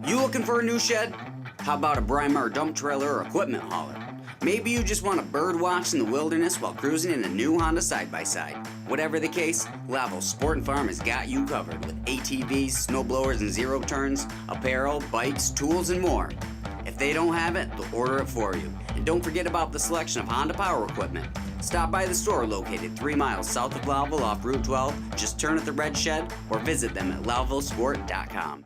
You looking for a new shed? How about a Brymar dump trailer or equipment hauler? Maybe you just want to bird watch in the wilderness while cruising in a new Honda side-by-side. Whatever the case, Lowville Sport & Farm has got you covered with ATVs, snowblowers and zero turns, apparel, bikes, tools, and more. If they don't have it, they'll order it for you. And don't forget about the selection of Honda power equipment. Stop by the store located 3 miles south of Lowville off Route 12, just turn at the red shed, or visit them at lowvillesport.com.